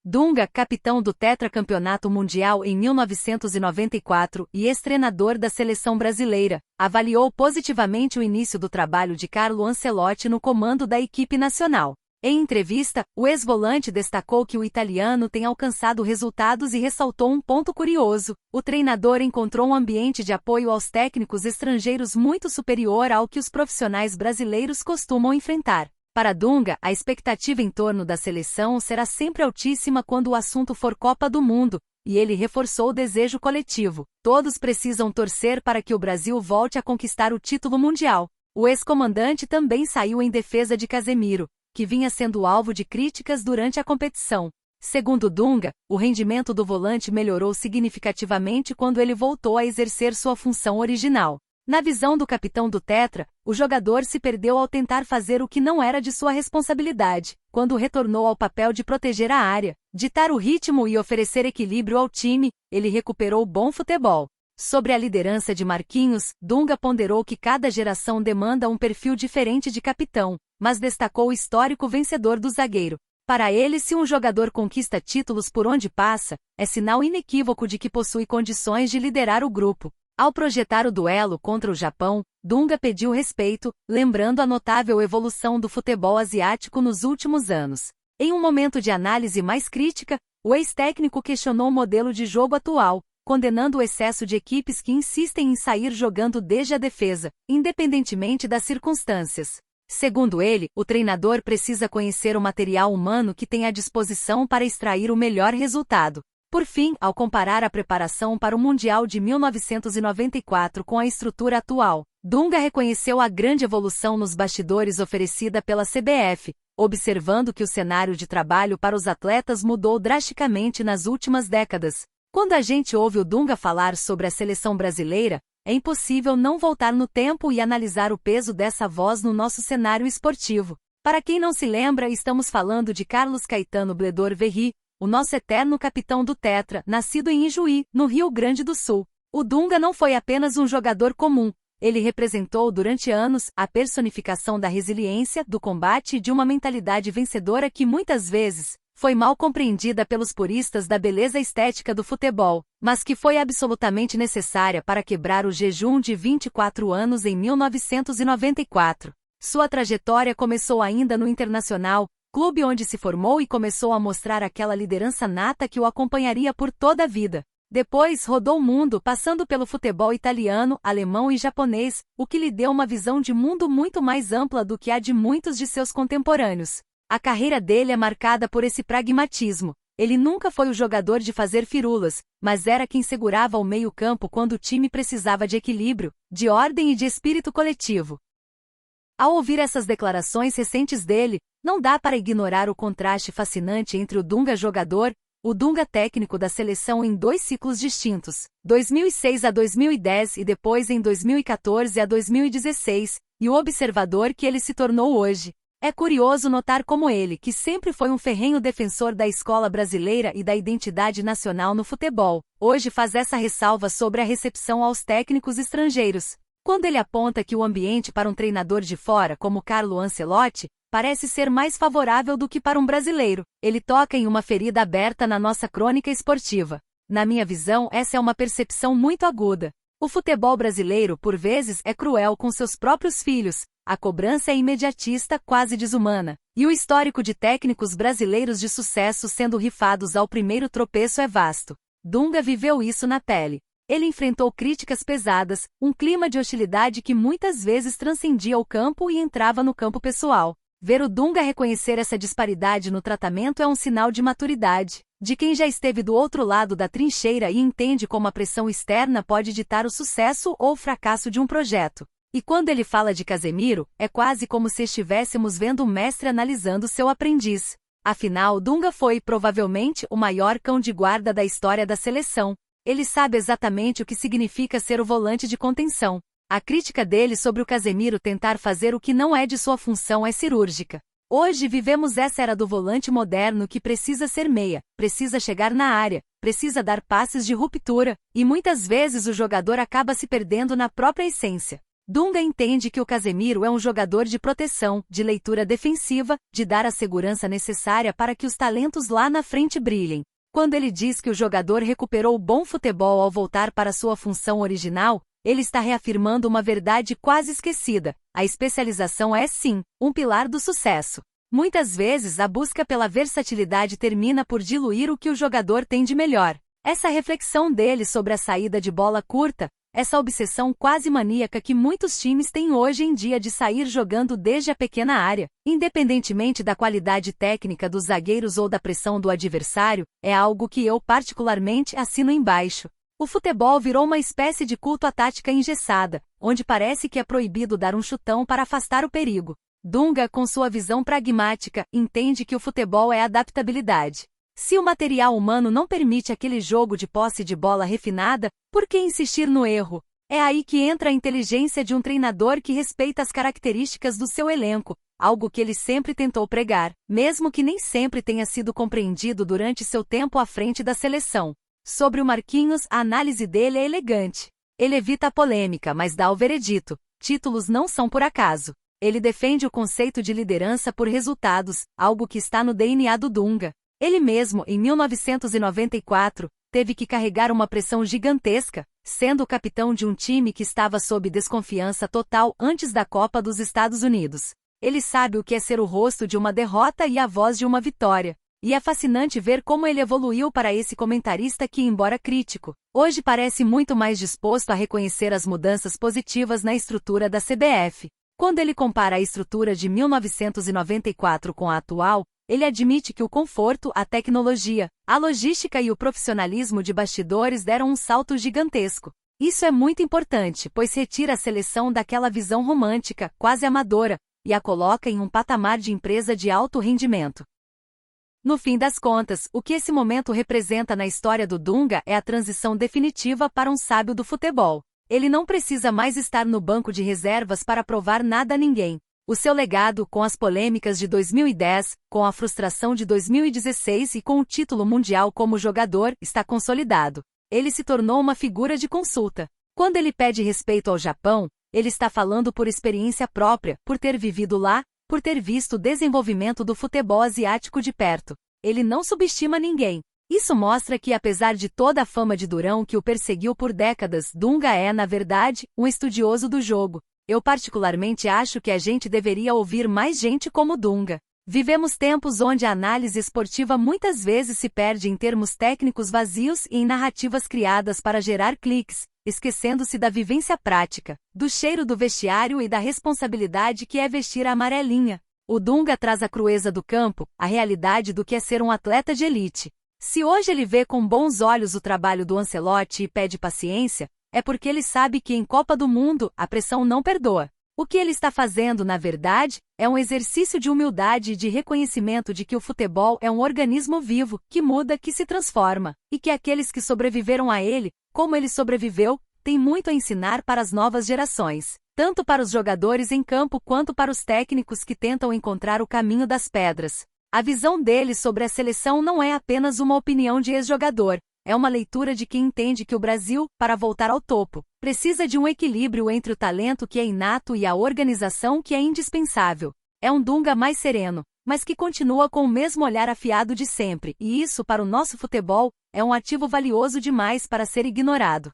Dunga, capitão do tetracampeonato mundial em 1994 e ex-treinador da seleção brasileira, avaliou positivamente o início do trabalho de Carlo Ancelotti no comando da equipe nacional. Em entrevista, o ex-volante destacou que o italiano tem alcançado resultados e ressaltou um ponto curioso: o treinador encontrou um ambiente de apoio aos técnicos estrangeiros muito superior ao que os profissionais brasileiros costumam enfrentar. Para Dunga, a expectativa em torno da seleção será sempre altíssima quando o assunto for Copa do Mundo, e ele reforçou o desejo coletivo: todos precisam torcer para que o Brasil volte a conquistar o título mundial. O ex-comandante também saiu em defesa de Casemiro, que vinha sendo alvo de críticas durante a competição. Segundo Dunga, o rendimento do volante melhorou significativamente quando ele voltou a exercer sua função original. Na visão do capitão do Tetra, o jogador se perdeu ao tentar fazer o que não era de sua responsabilidade, quando retornou ao papel de proteger a área, ditar o ritmo e oferecer equilíbrio ao time. Ele recuperou bom futebol. Sobre a liderança de Marquinhos, Dunga ponderou que cada geração demanda um perfil diferente de capitão, mas destacou o histórico vencedor do zagueiro. Para ele, se um jogador conquista títulos por onde passa, é sinal inequívoco de que possui condições de liderar o grupo. Ao projetar o duelo contra o Japão, Dunga pediu respeito, lembrando a notável evolução do futebol asiático nos últimos anos. Em um momento de análise mais crítica, o ex-técnico questionou o modelo de jogo atual, condenando o excesso de equipes que insistem em sair jogando desde a defesa, independentemente das circunstâncias. Segundo ele, o treinador precisa conhecer o material humano que tem à disposição para extrair o melhor resultado. Por fim, ao comparar a preparação para o Mundial de 1994 com a estrutura atual, Dunga reconheceu a grande evolução nos bastidores oferecida pela CBF, observando que o cenário de trabalho para os atletas mudou drasticamente nas últimas décadas. Quando a gente ouve o Dunga falar sobre a seleção brasileira, é impossível não voltar no tempo e analisar o peso dessa voz no nosso cenário esportivo. Para quem não se lembra, estamos falando de Carlos Caetano Bledor Verri, o nosso eterno capitão do Tetra, nascido em Ijuí, no Rio Grande do Sul. O Dunga não foi apenas um jogador comum. Ele representou durante anos a personificação da resiliência, do combate e de uma mentalidade vencedora que muitas vezes foi mal compreendida pelos puristas da beleza estética do futebol, mas que foi absolutamente necessária para quebrar o jejum de 24 anos em 1994. Sua trajetória começou ainda no Internacional, clube onde se formou e começou a mostrar aquela liderança nata que o acompanharia por toda a vida. Depois rodou o mundo passando pelo futebol italiano, alemão e japonês, o que lhe deu uma visão de mundo muito mais ampla do que a de muitos de seus contemporâneos. A carreira dele é marcada por esse pragmatismo. Ele nunca foi o jogador de fazer firulas, mas era quem segurava o meio-campo quando o time precisava de equilíbrio, de ordem e de espírito coletivo. Ao ouvir essas declarações recentes dele, não dá para ignorar o contraste fascinante entre o Dunga jogador, o Dunga técnico da seleção em dois ciclos distintos, 2006 a 2010 e depois em 2014 a 2016, e o observador que ele se tornou hoje. É curioso notar como ele, que sempre foi um ferrenho defensor da escola brasileira e da identidade nacional no futebol, hoje faz essa ressalva sobre a recepção aos técnicos estrangeiros. Quando ele aponta que o ambiente para um treinador de fora como Carlo Ancelotti parece ser mais favorável do que para um brasileiro, ele toca em uma ferida aberta na nossa crônica esportiva. Na minha visão, essa é uma percepção muito aguda. O futebol brasileiro, por vezes, é cruel com seus próprios filhos, a cobrança é imediatista, quase desumana, e o histórico de técnicos brasileiros de sucesso sendo rifados ao primeiro tropeço é vasto. Dunga viveu isso na pele. Ele enfrentou críticas pesadas, um clima de hostilidade que muitas vezes transcendia o campo e entrava no campo pessoal. Ver o Dunga reconhecer essa disparidade no tratamento é um sinal de maturidade, de quem já esteve do outro lado da trincheira e entende como a pressão externa pode ditar o sucesso ou o fracasso de um projeto. E quando ele fala de Casemiro, é quase como se estivéssemos vendo um mestre analisando seu aprendiz. Afinal, Dunga foi, provavelmente, o maior cão de guarda da história da seleção. Ele sabe exatamente o que significa ser o volante de contenção. A crítica dele sobre o Casemiro tentar fazer o que não é de sua função é cirúrgica. Hoje vivemos essa era do volante moderno que precisa ser meia, precisa chegar na área, precisa dar passes de ruptura, e muitas vezes o jogador acaba se perdendo na própria essência. Dunga entende que o Casemiro é um jogador de proteção, de leitura defensiva, de dar a segurança necessária para que os talentos lá na frente brilhem. Quando ele diz que o jogador recuperou o bom futebol ao voltar para sua função original, ele está reafirmando uma verdade quase esquecida: a especialização é, sim, um pilar do sucesso. Muitas vezes a busca pela versatilidade termina por diluir o que o jogador tem de melhor. Essa reflexão dele sobre a saída de bola curta, essa obsessão quase maníaca que muitos times têm hoje em dia de sair jogando desde a pequena área, independentemente da qualidade técnica dos zagueiros ou da pressão do adversário, é algo que eu particularmente assino embaixo. O futebol virou uma espécie de culto à tática engessada, onde parece que é proibido dar um chutão para afastar o perigo. Dunga, com sua visão pragmática, entende que o futebol é adaptabilidade. Se o material humano não permite aquele jogo de posse de bola refinada, por que insistir no erro? É aí que entra a inteligência de um treinador que respeita as características do seu elenco, algo que ele sempre tentou pregar, mesmo que nem sempre tenha sido compreendido durante seu tempo à frente da seleção. Sobre o Marquinhos, a análise dele é elegante. Ele evita a polêmica, mas dá o veredito: títulos não são por acaso. Ele defende o conceito de liderança por resultados, algo que está no DNA do Dunga. Ele mesmo, em 1994, teve que carregar uma pressão gigantesca, sendo o capitão de um time que estava sob desconfiança total antes da Copa dos Estados Unidos. Ele sabe o que é ser o rosto de uma derrota e a voz de uma vitória. E é fascinante ver como ele evoluiu para esse comentarista que, embora crítico, hoje parece muito mais disposto a reconhecer as mudanças positivas na estrutura da CBF. Quando ele compara a estrutura de 1994 com a atual, ele admite que o conforto, a tecnologia, a logística e o profissionalismo de bastidores deram um salto gigantesco. Isso é muito importante, pois retira a seleção daquela visão romântica, quase amadora, e a coloca em um patamar de empresa de alto rendimento. No fim das contas, o que esse momento representa na história do Dunga é a transição definitiva para um sábio do futebol. Ele não precisa mais estar no banco de reservas para provar nada a ninguém. O seu legado, com as polêmicas de 2010, com a frustração de 2016 e com o título mundial como jogador, está consolidado. Ele se tornou uma figura de consulta. Quando ele pede respeito ao Japão, ele está falando por experiência própria, por ter vivido lá, por ter visto o desenvolvimento do futebol asiático de perto. Ele não subestima ninguém. Isso mostra que, apesar de toda a fama de durão que o perseguiu por décadas, Dunga é, na verdade, um estudioso do jogo. Eu particularmente acho que a gente deveria ouvir mais gente como Dunga. Vivemos tempos onde a análise esportiva muitas vezes se perde em termos técnicos vazios e em narrativas criadas para gerar cliques, esquecendo-se da vivência prática, do cheiro do vestiário e da responsabilidade que é vestir a amarelinha. O Dunga traz a crueza do campo, a realidade do que é ser um atleta de elite. Se hoje ele vê com bons olhos o trabalho do Ancelotti e pede paciência, é porque ele sabe que em Copa do Mundo a pressão não perdoa. O que ele está fazendo, na verdade, é um exercício de humildade e de reconhecimento de que o futebol é um organismo vivo, que muda, que se transforma, e que aqueles que sobreviveram a ele, como ele sobreviveu, têm muito a ensinar para as novas gerações, tanto para os jogadores em campo quanto para os técnicos que tentam encontrar o caminho das pedras. A visão dele sobre a seleção não é apenas uma opinião de ex-jogador. É uma leitura de quem entende que o Brasil, para voltar ao topo, precisa de um equilíbrio entre o talento que é inato e a organização que é indispensável. É um Dunga mais sereno, mas que continua com o mesmo olhar afiado de sempre, e isso, para o nosso futebol, é um ativo valioso demais para ser ignorado.